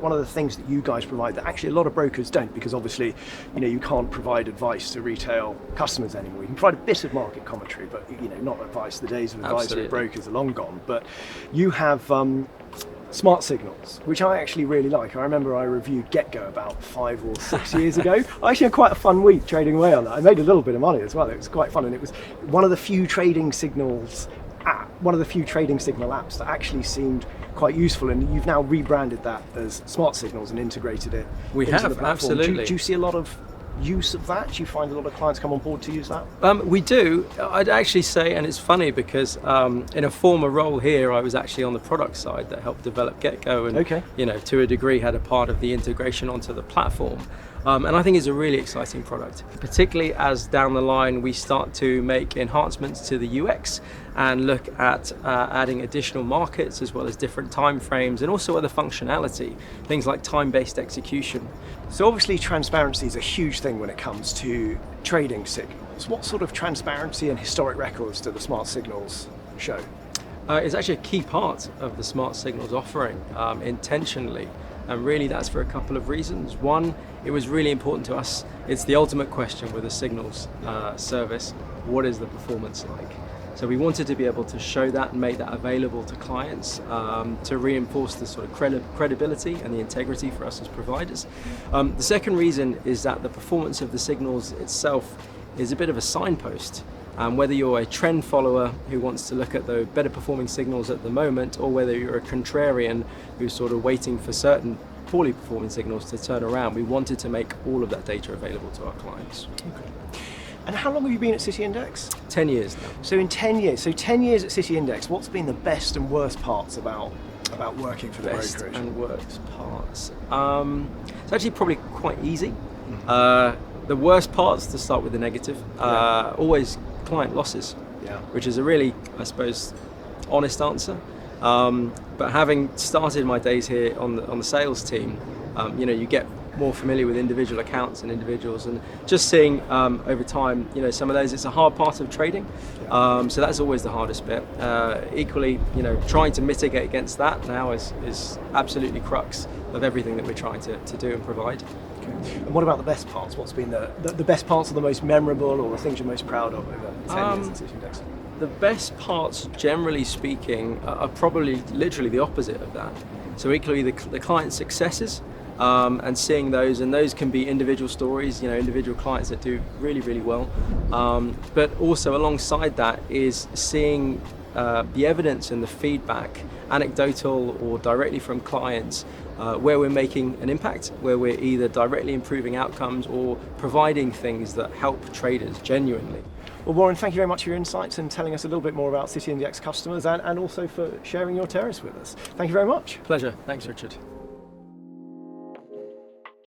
One of the things that you guys provide that actually a lot of brokers don't, because obviously, you can't provide advice to retail customers anymore. You can provide a bit of market commentary, but not advice. The days of advisory brokers are long gone. But you have smart signals, which I actually really like. I remember I reviewed GetGo about 5 or 6 years ago. I actually had quite a fun week trading away on that. I made a little bit of money as well. It was quite fun, and it was one of the few trading signal apps that actually seemed quite useful, and you've now rebranded that as Smart Signals and integrated it into the platform. Absolutely. Do you see a lot of use of that? Do you find a lot of clients come on board to use that? We do. I'd actually say, and it's funny because in a former role here, I was actually on the product side that helped develop GetGo, and to a degree had a part of the integration onto the platform. And I think it's a really exciting product, particularly as down the line we start to make enhancements to the UX and look at adding additional markets as well as different time frames and also other functionality, things like time-based execution. So obviously transparency is a huge thing when it comes to trading signals. What sort of transparency and historic records do the Smart Signals show? It's actually a key part of the Smart Signals offering, intentionally. And really that's for a couple of reasons. One, it was really important to us. It's the ultimate question with a signals service. What is the performance like? So we wanted to be able to show that and make that available to clients to reinforce the sort of credibility and the integrity for us as providers. The second reason is that the performance of the signals itself is a bit of a signpost. Whether you're a trend follower who wants to look at the better performing signals at the moment, or whether you're a contrarian who's sort of waiting for certain poorly performing signals to turn around, we wanted to make all of that data available to our clients. Okay. And how long have you been at City Index? 10 years now. So in 10 years, at City Index, what's been the best and worst parts about working for the brokerage? Best and worst parts. It's actually probably quite easy. The worst parts, to start with the negative, always client losses, which is a really, I suppose, honest answer. But having started my days here on the sales team, you get more familiar with individual accounts and individuals, and just seeing over time, some of those, it's a hard part of trading. So that's always the hardest bit. Equally, trying to mitigate against that now is absolutely crux of everything that we're trying to do and provide. And what about the best parts? What's been the best parts, or the most memorable, or the things you're most proud of over 10 years at City Index? The best parts, generally speaking, are probably literally the opposite of that. So equally the client successes, and seeing those, and those can be individual stories, individual clients that do really, really well. But also alongside that is seeing the evidence and the feedback, anecdotal or directly from clients, where we're making an impact, where we're either directly improving outcomes or providing things that help traders genuinely. Well, Warren, thank you very much for your insights and telling us a little bit more about City Index customers, and also for sharing your terrace with us. Thank you very much. Pleasure. Thanks, Richard.